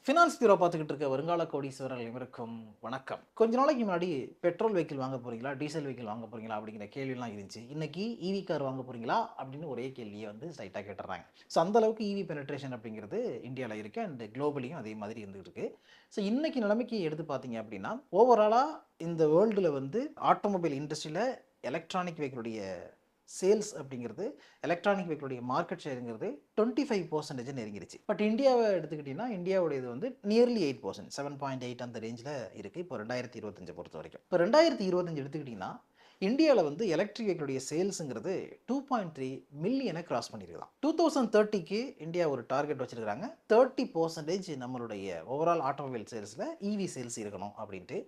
Finance bureau பார்த்துக்கிட்டு இருக்க வருங்கால கோடீஸ்வரர்கள் அனைவருக்கும் வணக்கம். கொஞ்ச நாளைக்கு முன்னாடி பெட்ரோல் வெஹிக்கிள் வாங்க போறீங்களா, டீசல் வெஹிக்கிள் வாங்க போறீங்களா அப்படிங்கிற கேள்விலாம் இருந்துச்சு. இன்னைக்கு ஈவி கார் வாங்க போறீங்களா அப்படின்னு ஒரே கேள்வியை வந்து ஸ்ட்ரைட்டாக கேட்டுறாங்க. ஸோ அந்த அளவுக்கு ஈவி பெனட்ரேஷன் அப்படிங்கிறது இந்தியாவில் இருக்கு அண்ட் குளோபலியும் அதே மாதிரி இருந்துகிட்டு இருக்கு. ஸோ இன்னைக்கு நிலைமைக்கு எடுத்து பார்த்தீங்க அப்படின்னா ஓவராலாக இந்த வேர்ல்டில் வந்து ஆட்டோமொபைல் இண்டஸ்ட்ரியில் எலக்ட்ரானிக் வெஹிக்கிளுடைய சேல்ஸ் அப்படிங்கிறது எலக்ட்ரானிக் வெஹிக்கிளுடைய மார்க்கெட் ஷேருங்கிறது 25% நெருங்கிருச்சு. பட் இந்தியாவை எடுத்துக்கிட்டிங்கன்னா இந்தியாவுடைய இது வந்து நியர்லி 8%, 7.8 அந்த ரேஞ்சில் இருக்குது இப்போ 2025 பொறுத்த வரைக்கும். இப்போ 2025 எடுத்துக்கிட்டிங்கன்னா இந்தியாவில் வந்து எலக்ட்ரிக் வெஹிக்கிளுடைய சேல்ஸுங்கிறது 2.3 மில்லியனை கிராஸ் பண்ணியிருக்கலாம். 2030க்கு இந்தியா ஒரு டார்கெட் வச்சிருக்காங்க. 30% நம்மளுடைய ஓவரால் ஆட்டோமொபைல் சேல்ஸில் இவி சேல்ஸ் இருக்கணும் அப்படின்ட்டு.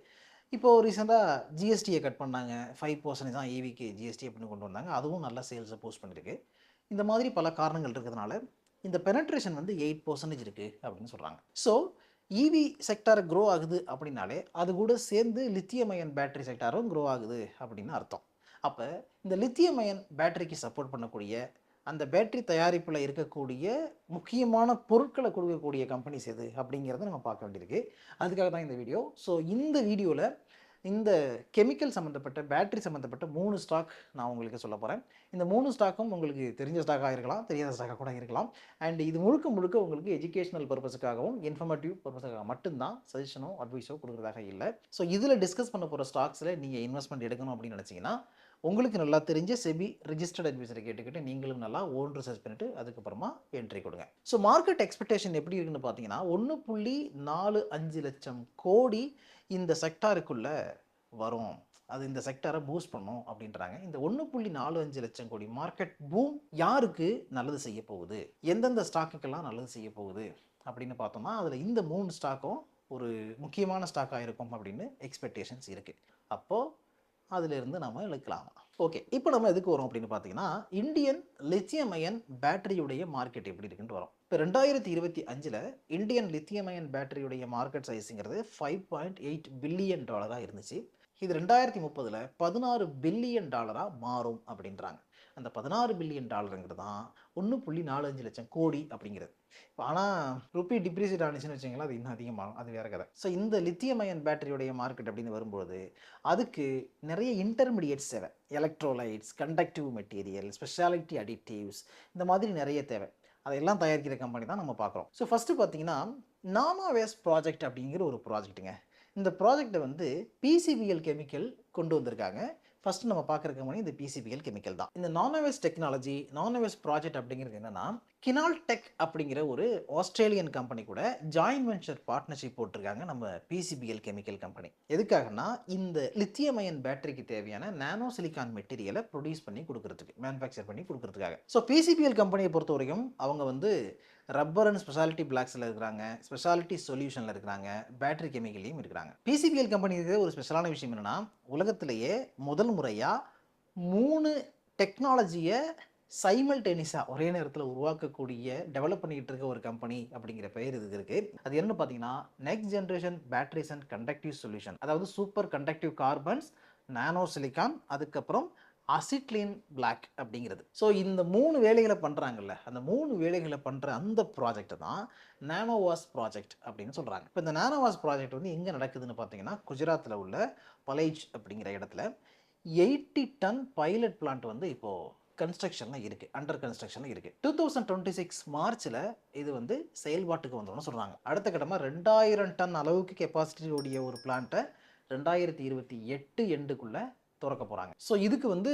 இப்போது ரீசெண்டாக ஜிஎஸ்டியை கட் பண்ணாங்க. 5% தான் ஈவிக்கு ஜிஎஸ்டி அப்படின்னு கொண்டு வந்தாங்க. அதுவும் நல்ல சேல்ஸை போஸ்ட் பண்ணியிருக்கு. இந்த மாதிரி பல காரணங்கள் இருக்கிறதுனால இந்த பெனட்ரேஷன் வந்து 8% இருக்குது அப்படின்னு சொல்கிறாங்க. ஸோ ஈவி செக்டார் க்ரோ ஆகுது அப்படின்னாலே அது கூட சேர்ந்து லித்தியம் அயன் பேட்டரி செக்டாரும் க்ரோ ஆகுது அப்படின்னு அர்த்தம். அப்போ இந்த லித்தியம் அயன் பேட்டரிக்கு சப்போர்ட் பண்ணக்கூடிய அந்த பேட்டரி தயாரிப்பில் இருக்கக்கூடிய முக்கியமான பொருட்களை கொடுக்கக்கூடிய கம்பெனிஸ் எது அப்படிங்கிறத நம்ம பார்க்க வேண்டியிருக்கு. அதுக்காக தான் இந்த வீடியோ. ஸோ இந்த வீடியோவில் இந்த கெமிக்கல் சம்மந்தப்பட்ட பேட்டரி சம்மந்தப்பட்ட 3 ஸ்டாக் நான் உங்களுக்கு சொல்ல போகிறேன். இந்த 3 ஸ்டாக்கும் உங்களுக்கு தெரிஞ்ச ஸ்டாக்காக இருக்கலாம், தெரியாத ஸ்டாக்காக கூட இருக்கலாம். அண்ட் இது முழுக்க முழுக்க உங்களுக்கு எஜுகேஷனல் பர்பஸுக்காகவும் இன்ஃபர்மேட்டிவ் பர்பஸுக்காக மட்டும்தான் சஜஷனோ அட்வைஸோ கொடுக்குறதாக இல்லை. ஸோ இதில் டிஸ்கஸ் பண்ண போகிற ஸ்டாக்ஸில் நீங்கள் இன்வெஸ்ட்மெண்ட் எடுக்கணும் அப்படின்னு நினச்சிங்கன்னா உங்களுக்கு நல்லா தெரிஞ்ச செபி ரிஜிஸ்டர்ட் அட்வைசரை கேட்டுக்கிட்டு நீங்களும் நல்லா ஓன் ரிசர்ச் பண்ணிட்டு அதுக்கப்புறமா என்ட்ரி கொடுங்க. ஸோ மார்க்கெட் எக்ஸ்பெக்டேஷன் எப்படி இருக்குன்னு பார்த்தீங்கன்னா 1.45 லட்சம் கோடி இந்த செக்டாருக்குள்ள வரும். அது இந்த செக்டாரை பூஸ்ட் பண்ணும் அப்படின்றாங்க. இந்த 1.45 லட்சம் கோடி மார்க்கெட் பூம் யாருக்கு நல்லது செய்ய போகுது, எந்தெந்த ஸ்டாக்குக்கெல்லாம் நல்லது செய்ய போகுது அப்படின்னு பார்த்தோம்னா அதில் இந்த 3 ஸ்டாக்கும் ஒரு முக்கியமான ஸ்டாக்காக இருக்கும் அப்படின்னு எக்ஸ்பெக்டேஷன்ஸ் இருக்குது. அப்போது அதிலிருந்து நம்ம இழுக்கலாம். ஓகே, இப்போ நம்ம எதுக்கு வரோம் அப்படின்னு பார்த்தீங்கன்னா இந்தியன் லித்தியம் அயன் பேட்டரியுடைய மார்க்கெட் எப்படி இருக்குன்னு வரும். இப்போ 2025 இந்தியன் லித்தியம் அயன் பேட்டரியுடைய மார்க்கெட் சைஸுங்கிறது $5.8 பில்லியன் இருந்துச்சு. இது 2030 $16 பில்லியன் மாறும் அப்படின்றாங்க. அந்த $16 பில்லியன் தான் 1.45 லட்சம் கோடி அப்படிங்கிறது. ஆனால் ருப்பி டிப்ரிசியேட் ஆனிச்சுன்னு வச்சிங்களா, அது இன்னும் அதிகமாகும், அது வேற கதை. ஸோ இந்த லித்தியம் அயன் பேட்டரியுடைய மார்க்கெட் அப்படின்னு வரும்போது அதுக்கு நிறைய இன்டர்மீடியேட்ஸ் தேவை. Electrolytes, conductive material, speciality additives, இந்த மாதிரி நிறைய தேவை. அதையெல்லாம் தயாரிக்கிற கம்பெனி தான் நம்ம பார்க்குறோம். ஸோ ஃபஸ்ட்டு பார்த்தீங்கன்னா நானோவேஸ் ப்ராஜெக்ட் அப்படிங்கிற ஒரு ப்ராஜெக்ட்டுங்க. இந்த ப்ராஜெக்டை வந்து பிசிபிஎல் கெமிக்கல் கொண்டு வந்திருக்காங்க. ஃபஸ்ட்டு நம்ம பார்க்குற கம்பெனி இந்த பிசிபிஎல் கெமிக்கல் தான். இந்த நானோவேஸ் டெக்னாலஜி, நானோவேஸ் ப்ராஜெக்ட் அப்படிங்கிறது என்னென்னா கினால்டெக் அப்படிங்கிற ஒரு ஆஸ்திரேலியன் கம்பெனி கூட ஜாயின்ட் வெஞ்சர் பார்ட்னர்ஷிப் போட்டிருக்காங்க நம்ம பிசிபிஎல் கெமிக்கல் கம்பெனி. எதுக்காகனா இந்த லித்தியம் அயன் பேட்டரிக்கு தேவையான நானோ சிலிக்கான் மெட்டீரியலை ப்ரொடியூஸ் பண்ணி கொடுக்கறதுக்கு, மேனுஃபேக்சர் பண்ணி கொடுக்கறதுக்காக. ஸோ பிசிபிஎல் கம்பெனியை பொறுத்த வரைக்கும் அவங்க வந்து ரப்பர் அண்ட் ஸ்பெஷாலிட்டி பிளாக்ஸில் இருக்கிறாங்க, ஸ்பெஷாலிட்டி சொல்யூஷனில் இருக்கிறாங்க, பேட்டரி கெமிக்கல்லையும் இருக்கிறாங்க. பிசிபிஎல் கம்பெனிக்கு ஒரு ஸ்பெஷலான விஷயம் என்னென்னா உலகத்திலேயே முதல் முறையாக 3 டெக்னாலஜியை சைமல்டேனியஸாக ஒரே நேரத்தில் உருவாக்கக்கூடிய டெவலப் பண்ணிக்கிட்டு இருக்க ஒரு கம்பெனி அப்படிங்கிற பெயர் இதுக்கு இருக்குது. அது என்னன்னு பார்த்தீங்கன்னா next generation batteries and conductive solution, அதாவது சூப்பர் கண்டக்டிவ் கார்பன்ஸ், நானோ சிலிக்கான், அதுக்கப்புறம் அசிட்லின் பிளாக் அப்படிங்கிறது. ஸோ இந்த 3 வேலைகளை பண்ணுறாங்கல்ல, அந்த 3 வேலைகளை பண்ணுற அந்த ப்ராஜெக்ட் தான் நானோவாஸ் ப்ராஜெக்ட் அப்படின்னு சொல்கிறாங்க. இப்போ இந்த நானோவாஸ் ப்ராஜெக்ட் வந்து எங்கே நடக்குதுன்னு பார்த்தீங்கன்னா குஜராத்தில் உள்ள பலேஜ் அப்படிங்கிற இடத்துல 80 டன் பைலட் பிளான்ட் வந்து இப்போது கன்ஸ்ட்ரக்ஷனில் இருக்குது, அண்டர் கன்ஸ்ட்ரக்ஷனில் இருக்குது. 2026 மார்ச்சில் இது வந்து செயல்பாட்டுக்கு வந்தோம்னு சொல்கிறாங்க. அடுத்த கட்டமாக 2000 டன் அளவுக்கு கெப்பாசிட்டியோடைய ஒரு பிளான்ட்டை 2028 எண்டுக்குள்ளே திறக்க போகிறாங்க. ஸோ இதுக்கு வந்து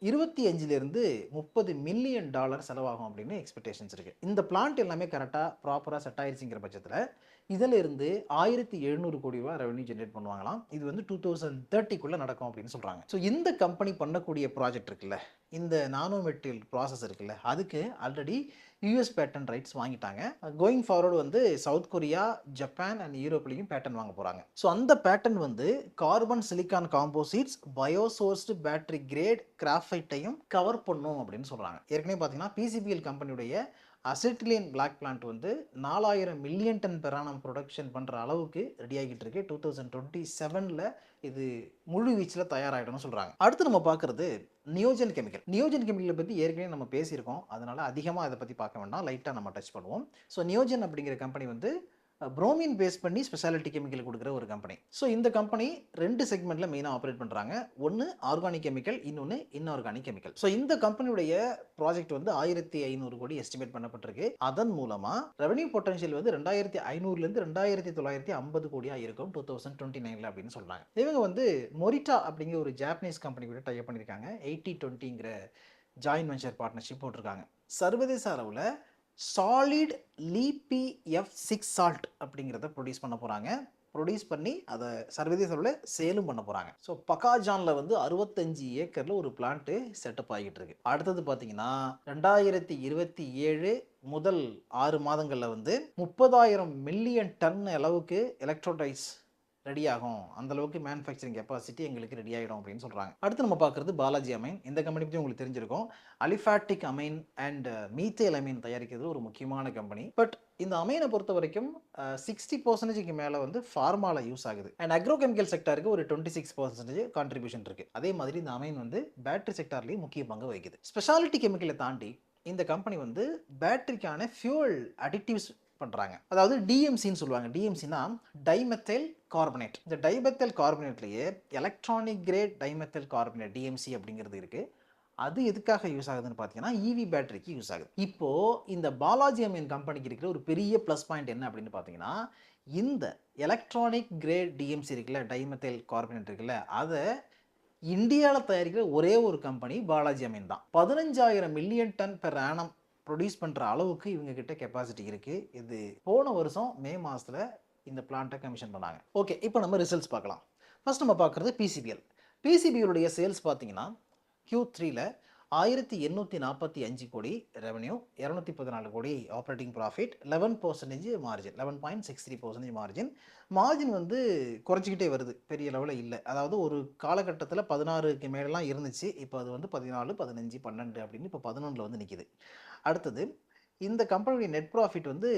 25 30 மில்லியன் டாலர் செலவாகும் அப்படின்னு எக்ஸ்பெக்டேஷன்ஸ் இருக்குது. இந்த பிளான்ட் எல்லாமே கரெக்டாக ப்ராப்பராக செட் ஆயிடுச்சுங்கிற பட்சத்தில் இதிலிருந்து 1700 கோடி ரூபா ரெவன்யூ ஜென்ரேட் பண்ணுவாங்களாம். இது வந்து 2030க்குள்ளே நடக்கும் அப்படின்னு சொல்கிறாங்க. ஸோ இந்த கம்பெனி பண்ணக்கூடிய ப்ராஜெக்ட் இருக்குல்ல, இந்த நானோ மெட்டீரியல் ப்ராசஸ் இருக்குல்ல, அதுக்கு ஆல்ரெடி யூஎஸ் பேட்டன் ரைட்ஸ் வாங்கிட்டாங்க. கோயிங் ஃபார்வர்டு வந்து சவுத் கொரியா, ஜப்பான் அண்ட் யூரோப்லையும் பேட்டன் வாங்க போகிறாங்க. ஸோ அந்த பேட்டன் வந்து carbon silicon composites, biosourced battery grade கிராஃபைட்டையும் கவர் பண்ணும் அப்படின்னு சொல்கிறாங்க. ஏற்கனவே பார்த்தீங்கன்னா பிசிபிஎல் கம்பெனியுடைய அசிட்டிலின் பிளாக் பிளான்ட் வந்து 4000 million ton per annum production பண்ணுற அளவுக்கு ரெடி ஆகிட்டு இருக்கு. 2027 இது முழு வீச்சில் தயாராகிடும்னு சொல்கிறாங்க. அடுத்து நம்ம பார்க்குறது நியோஜன் கெமிக்கல். நியோஜன் கெமிக்கலை பற்றி ஏற்கனவே நம்ம பேசியிருக்கோம், அதனால் அதிகமாக அதை பற்றி பார்க்க வேண்டாம், லைட்டாக நம்ம டச் பண்ணுவோம். ஸோ நியோஜன் அப்படிங்கிற கம்பெனி வந்து புரோமின் பேஸ் பண்ணி ஸ்பெஷாலிட்டி கெமிக்கல் கொடுக்குற ஒரு கம்பெனி. ஸோ இந்த கம்பெனி 2 செக்மெண்ட்ல மெயினாக ஆப்ரேட் பண்ணுறாங்க. ஒன்று ஆர்கானிக் கெமிக்கல், இன்னொன்று இன்ஆர்கானிக் கெமிக்கல். ஸோ இந்த கம்பெனியுடைய ப்ராஜெக்ட் வந்து 1500 கோடி எஸ்டிமேட் பண்ணப்பட்டிருக்கு. அதன் மூலமா ரெவன்யூ பொட்டன்ஷியல் வந்து 2500லேருந்து 2950 கோடியா இருக்கும் 2029ல அப்படின்னு சொல்றாங்க. இவங்க வந்து மொரிட்டா அப்படிங்கிற ஒரு ஜாப்பனீஸ் கம்பெனி கூட டைப் பண்ணியிருக்காங்க. 80-20ங்கிற ஜாயின்ட் வெஞ்சர் பார்ட்னர்ஷிப் போட்டிருக்காங்க. சர்வதேச அளவில் சாலிட் லீபி F6 சால்ட் அப்படிங்கிறத ப்ரொடியூஸ் பண்ண போகிறாங்க. ப்ரொடியூஸ் பண்ணி அதை சர்வதேச அளவில் சேலும் பண்ண போகிறாங்க. ஸோ பக்காஜானில் வந்து 65 ஏக்கரில் ஒரு பிளான்ட்டு செட்டப் ஆகிட்டு இருக்கு. அடுத்தது பார்த்தீங்கன்னா 2027 முதல் 6 மாதங்களில் வந்து 30,000 மில்லியன் டன் அளவுக்கு எலக்ட்ரோடைஸ் ரெடி ஆகும். அந்த அளவுக்கு மேனுஃபேக்சரிங் கெப்பாசிட்டி எங்களுக்கு ரெடி ஆகிடும் அப்படின்னு சொல்கிறாங்க. அடுத்து நம்ம பார்க்குறது பாலாஜி அமைன். இந்த கம்பெனி பற்றி உங்களுக்கு தெரிஞ்சிருக்கும். Aliphatic amine and methyl amine தயாரிக்கிறது ஒரு முக்கியமான கம்பெனி. பட் இந்த அமைனை பொறுத்த வரைக்கும் 60% மேலே வந்து ஃபார்மாவில் யூஸ் ஆகுது. அண்ட் அக்ரோ கெமிக்கல் செக்டாருக்கு ஒரு 26% கான்ட்ரிபியூஷன் இருக்குது. அதே மாதிரி இந்த அமைன் வந்து பேட்டரி செக்டார்லேயும் முக்கிய பங்கு வகிக்குது. ஸ்பெஷாலிட்டி கெமிக்கலை தாண்டி இந்த கம்பெனி வந்து பேட்டரிக்கான ஃபியூல் அடிட்டிவ்ஸ் பண்ணுறாங்க. அதாவது டிஎம்சின்னு சொல்லுவாங்க. டிஎம்சினா டைமெத்தைல் கார்பனேட். இந்த டைமெத்தைல் கார்பனேட்லேயே electronic grade dimethyl carbonate DMC அப்படிங்கிறது இருக்குது. அது எதுக்காக யூஸ் ஆகுதுன்னு பார்த்தீங்கன்னா இவி பேட்டரிக்கு யூஸ் ஆகுது. இப்போது இந்த பாலாஜி அமீன் கம்பெனிக்கு இருக்கிற ஒரு பெரிய ப்ளஸ் பாயிண்ட் என்ன அப்படின்னு பார்த்தீங்கன்னா இந்த எலக்ட்ரானிக் கிரேட் டிஎம்சி இருக்குல்ல, டைமெத்தைல் கார்பனேட் இருக்குல்ல, அதை இந்தியாவில் தயாரிக்கிற ஒரே ஒரு கம்பெனி பாலாஜி அமீன் தான். 15,000 million ton per annum produce பண்ணுற அளவுக்கு இவங்க கிட்ட கெப்பாசிட்டி இருக்குது. இது போன வருஷம் மே மாதத்தில் இந்த பிளான்ட்டை கமிஷன் பண்ணாங்க. ஓகே, இப்போ நம்ம ரிசல்ட்ஸ் பார்க்கலாம். ஃபர்ஸ்ட் நம்ம பார்க்குறது பிசிபிஎல். பிசிபிஎலுடைய சேல்ஸ் பார்த்தீங்கன்னா Q3ல 1845 கோடி ரெவன்யூ, 214 கோடி operating profit, 11% margin, 11.63% margin. Margin வந்து குறைச்சிக்கிட்டே வருது, பெரிய லெவலில் இல்லை. அதாவது ஒரு காலகட்டத்தில் 16க்கு மேலாம் இருந்துச்சு. இப்போ அது வந்து 14, 15, 12 அப்படின்னு இப்போ 11ல் வந்து நிற்கிது. அடுத்தது இந்த கம்பெனியுடைய நெட் ப்ராஃபிட் வந்து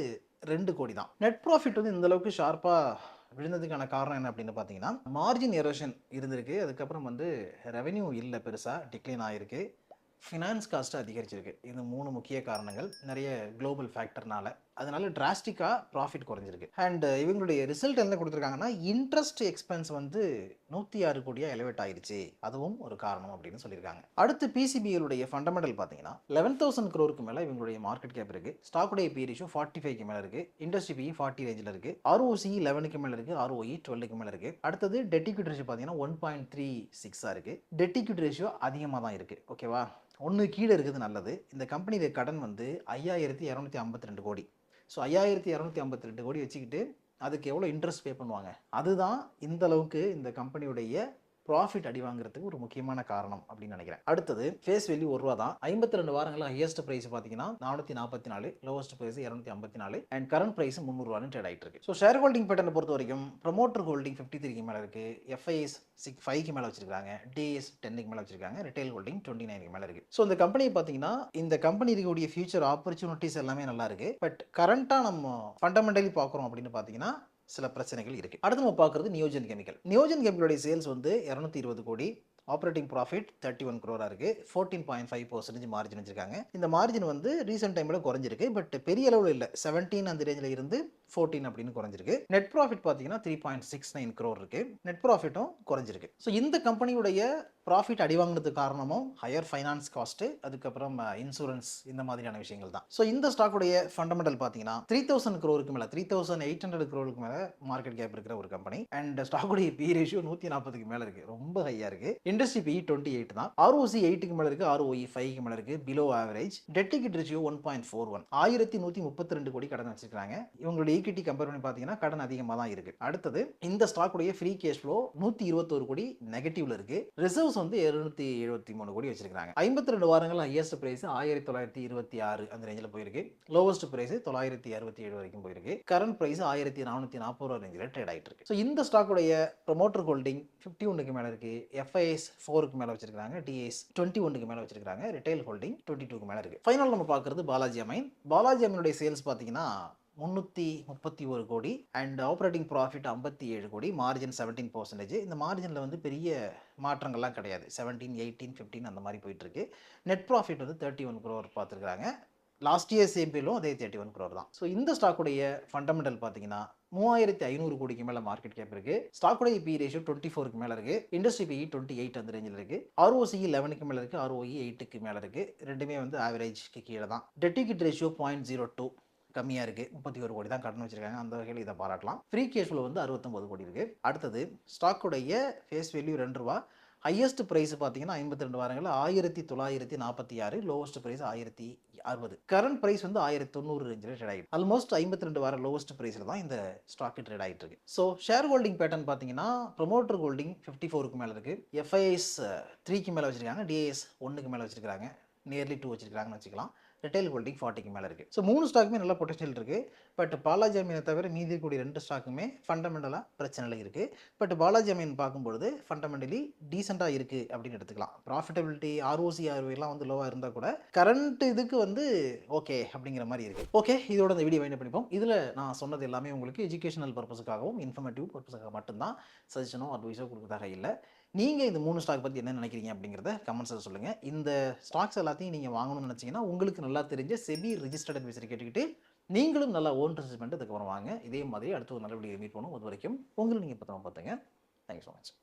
2 கோடி தான். நெட் ப்ராஃபிட் வந்து இந்த அளவுக்கு ஷார்ப்பாக விழுந்ததுக்கான காரணம் என்ன அப்படின்னு பார்த்தீங்கன்னா மார்ஜின் எரோஷன் இருந்திருக்கு. அதுக்கப்புறம் வந்து ரெவென்யூ இல்லை, பெருசாக டிக்ளைன் ஆகிருக்கு. ஃபினான்ஸ் காஸ்ட்டு அதிகரிச்சிருக்கு. இது 3 முக்கிய காரணங்கள், நிறைய குளோபல் ஃபேக்டர்னால. அதனால டிராஸ்டிக்காக ப்ராஃபிட் குறைஞ்சிருக்கு. அண்ட் இவங்களுடைய ரிசல்ட் என்ன கொடுத்துருக்காங்கன்னா இன்ட்ரெஸ்ட் எக்ஸ்பென்ஸ் வந்து 106 கோடியாக எலிவேட் ஆயிடுச்சு, அதுவும் ஒரு காரணம் அப்படின்னு சொல்லியிருக்காங்க. அடுத்து பிசிபிஎலுடைய ஃபண்டமெண்டல் பார்த்தீங்கன்னா 11,000 crore மேலே இவங்களுடைய மார்க்கெட் கேப் இருக்குது. ஸ்டாக்குடைய பி ரேஷியோ 45க்கு மேலே இருக்குது. இண்டஸ்ட்ரி பி 40 ரேஞ்சில் இருக்குது. ROC 11க்கு மேலே இருக்குது. ROE 12க்கு மேலே இருக்குது. அடுத்தது டெட் ஈக்விட்டி ரேஷியோ பார்த்தீங்கன்னா 1.36 இருக்குது. டெட் ஈக்விட்டி ரேஷியோ அதிகமாக தான் இருக்குது. ஓகேவா, ஒன்று கீழே இருக்குது, நல்லது. இந்த கம்பெனியுடைய கடன் வந்து 5,252 கோடி. ஸோ 5,252 கோடி வச்சுக்கிட்டு அதுக்கு எவ்வளோ இன்ட்ரெஸ்ட் பே பண்ணுவாங்க? அதுதான் இந்த அளவுக்கு இந்த கம்பெனியுடைய ப்ராஃபிட் அடி வாங்குறதுக்கு ஒரு முக்கியமான காரணம் அப்படின்னு நினைக்கிறேன். அடுத்தது ஃபேஸ் வேல்யூ 1 ரூபா தான். 52 வாரங்களில் ஹையஸ்ட் பிரைஸ் பார்த்தீங்கன்னா 444, lowest price 254 and current price 300 ரூபான்னு ட்ரேட் ஆகிட்டு இருக்கு. ஸோ ஷேர் ஹோல்டிங் பேட்டர்னை பொறுத்த வரைக்கும் ப்ரொமோட்டர் ஹோல்டிங் 53க்கு மேலே இருக்கு, எஃப்ஐஎஸ் 5க்கு மேலே வச்சிருக்காங்க, டிஎஸ் 10க்கு மேலே வச்சிருக்காங்க, ரிட்டைல் ஹோல்டிங் 29க்கு மேலே இருக்கு. ஸோ இந்த கம்பெனி பார்த்தீங்கன்னா இந்த கம்பெனி இருக்கக்கூடிய ஃபியூச்சர் ஆப்பர்ச்சுனிட்டிஸ் எல்லாமே நல்லா இருக்கு. பட் கரண்டாக நம்ம ஃபண்டமெண்டலி பார்க்குறோம் அப்படின்னு பார்த்தீங்கன்னா சில பிரச்சனைகள் இருக்கு. அடுத்து நம்ம பார்க்குறது நியோஜன் கெமிக்கல். நியோஜன் கெமிக்கலுடைய சேல்ஸ் வந்து 220 கோடி, ஆப்ரேட்டிங் ப்ராஃபிட் 31 crore இருக்கு. 14.5% மார்ஜின் வச்சிருக்காங்க. இந்த மார்ஜின் வந்து ரீசெண்ட் டைம்ல குறைஞ்சிருக்கு. பட் பெரிய அளவில் இல்லை, 17 அந்த ரேஞ்சில் இருந்து 14 அப்படின்னு குறைஞ்சிருக்கு. நெட் ப்ராஃபிட் பார்த்தீங்கன்னா 3.69 crore இருக்கு. நெட் ப்ராஃபிட்டும் குறைஞ்சிருக்கு. ஸோ இந்த கம்பெனியுடைய ப்ராஃபிட் அடி வாங்கினதுக்கு காரணமும் ஹையர் ஃபைனான்ஸ் காஸ்ட்டு, அதுக்கப்புறம் இன்சூரன்ஸ், இந்த மாதிரியான விஷயங்கள் தான். ஸோ இந்த ஸ்டாக்குடைய ஃபண்டமெண்டல் பார்த்தீங்கன்னா 3,000 crore மேலே, 3,800 crore மேலே மார்க்கெட் கேப் இருக்கிற ஒரு கம்பெனி. அண்ட் ஸ்டாக்குடைய பி ரேஷியோ 140க்கு மேலே இருக்கு, ரொம்ப ஹையா இருக்கு. இண்டஸ்ட்ரி பி 28 தான். ROC 8க்கு மேலே இருக்கு, ROE 5க்கு மேலே இருக்கு, below average. Dead equity ratio 1.41. 1,132 கோடி கடன் வச்சிருக்காங்க. இவங்களுடைய ஈக்விட்டி கம்பேர் பண்ணி பார்த்தீங்கன்னா கடன் அதிகமாக தான் இருக்கு. அடுத்தது இந்த ஸ்டாக்குடைய ஃப்ரீ கேஷ் ஃப்ளோ 121 கோடி நெகட்டிவ்ல இருக்கு. ரிசர்வ்ஸ் வந்து 273 கோடி வச்சிருக்காங்க. 52 வாரங்கள் ஹையஸ்ட் பிரைஸ் 1926 அந்த ரேஞ்சில் போயிருக்கு. லோவஸ்ட் பிரைஸ் 967 வரைக்கும் போயிருக்கு. கரண்ட் பிரைஸ் 1440 ரேஞ்சில் ட்ரேட் ஆகிட்டு இருக்கு. ஸோ இந்த ஸ்டாக்குடைய ப்ரொமோட்டர் ஹோல்டிங் 51க்கு மேலே இருக்கு, எஃப்ஐஎஸ் 4க்கு மேலே வச்சிருக்காங்க, டிஎஸ் 21க்கு மேலே வச்சிருக்காங்க, ரிட்டைல் ஹோல்டிங் 22க்கு மேலே இருக்கு. ஃபைனல் நம்ம பார்க்குறது பாலாஜி அமைன். பாலாஜி அமைனுடைய சேல்ஸ் பார்த்தீங்கன்னா 331 கோடி அண்ட் ஆப்ரேட்டிங் ப்ராஃபிட் 57 கோடி, மார்ஜின் 17%. இந்த மார்ஜினில் வந்து பெரிய மாற்றங்கள்லாம் கிடையாது, 17, 18, 15 அந்த மாதிரி போயிட்டு இருக்கு. நெட் ப்ராஃபிட் வந்து 31 crore பார்த்துருக்காங்க, லாஸ்ட் இயர் சேம் பீரியடும் அதே 31 crore தான். ஸோ இந்த ஸ்டாக்குடைய ஃபண்டமெண்டல் பார்த்தீங்கன்னா 3500 கோடிக்கு மேல மார்க்கெட் கேப் இருக்கு. ஸ்டாக்குடைய பி ரேஷியோ 24க்கு மேல இருக்கு. இண்டஸ்ட்ரி பி 28 அந்த ரேஞ்சில் இருக்கு. ROCE 11க்கு மேல இருக்கு. ROE 8க்கு மேல இருக்கு. ரெண்டுமே வந்து ஆவரேஜ்க்கு கீழே தான். டெட் ஈக்விட்டி ரேஷியோ 0.02 கம்மியாக இருக்குது. 31 கோடி தான் கடன் வச்சிருக்காங்க. அந்த வகையில் இதை பாராட்டலாம். ஃப்ரீ கேஷ் ஃப்ளோ வந்து 69 கோடி இருக்குது. அடுத்தது ஸ்டாக்குடைய ஃபேஸ் வேல்யூ ₹2. ஹையஸ்ட் ப்ரைஸ் பார்த்தீங்கன்னா 52 வாரங்கள் 1946, லோவஸ்ட் ப்ரைஸ் 1060. கரண்ட் ப்ரைஸ் வந்து 1090 ரேஞ்சில் ட்ரேட் ஆகிட்டு, ஆல்மோஸ்ட் 52 வார லோவஸ்ட் ப்ரைஸில் தான் இந்த ஸ்டாக்கு ட்ரேட் ஆகிட்டு இருக்கு. ஸோ ஷேர் ஹோல்டிங் பேட்டர்ன் பார்த்தீங்கன்னா ப்ரொமோட்டர் ஹோல்டிங் 54க்கு மேலே இருக்குது. FIS 3க்கு மேலே வச்சிருக்காங்க. DIS 1க்கு மேலே வச்சிருக்காங்க. நியர்லி 2 வச்சிருக்காங்கன்னு வச்சுக்கலாம். ரிட்டைல் ஹோல்டிங் 40க்கு மேலே இருக்குது. ஸோ 3 ஸ்டாக்குமே நல்ல பொட்டன்ஷியல் இருக்குது. பட் பாலாஜி அமீனை தவிர மீதி இருக்கக்கூடிய 2 ஸ்டாக்குமே ஃபண்டமெண்டலாக பிரச்சனையில் இருக்குது. பட் பாலாஜி அமீன் பார்க்கும்பொழுது ஃபண்டமெண்டலி டீசெண்டாக இருக்குது அப்படின்னு எடுத்துக்கலாம். ப்ராஃபிட்டபிலிட்டி ROCE ROE வந்து லோவாக இருந்தால் கூட கரண்ட் இதுக்கு வந்து ஓகே அப்படிங்கிற மாதிரி இருக்குது. ஓகே, இதோட இந்த வீடியோ வைண்ட் பண்ணிப்போம். இதில் நான் சொன்னது எல்லாமே உங்களுக்கு எஜுகேஷனல் பர்பஸுக்காகவும் இன்ஃபர்மேட்டிவ் பர்பஸுக்காக மட்டும்தான், சஜஷனோ அட்வைஸோ கொடுக்கறதாக இல்லை. நீங்கள் இந்த 3 ஸ்டாக் பற்றி என்ன நினைக்கிறீங்க அப்படிங்கிறத கமெண்ட்ஸில் சொல்லுங்கள். இந்த ஸ்டாக்ஸ் எல்லாத்தையும் நீங்கள் வாங்கணும்னு நினச்சிங்கன்னா உங்களுக்கு நல்லா தெரிஞ்ச செபி ரிஜிஸ்டர்ட் அட்வைசரை கேட்டுக்கிட்டு நீங்களும் நல்லா ஓன் ரிசர்ச் பண்ணிட்டு அதுக்கப்புறம் வாங்க. இதே மாதிரி அடுத்த ஒரு நல்ல வீடியோ மீட் பண்ணுவோம். அது வரைக்கும் உங்களை நீங்கள் பத்திரமா பார்த்துங்க. Thank you so much.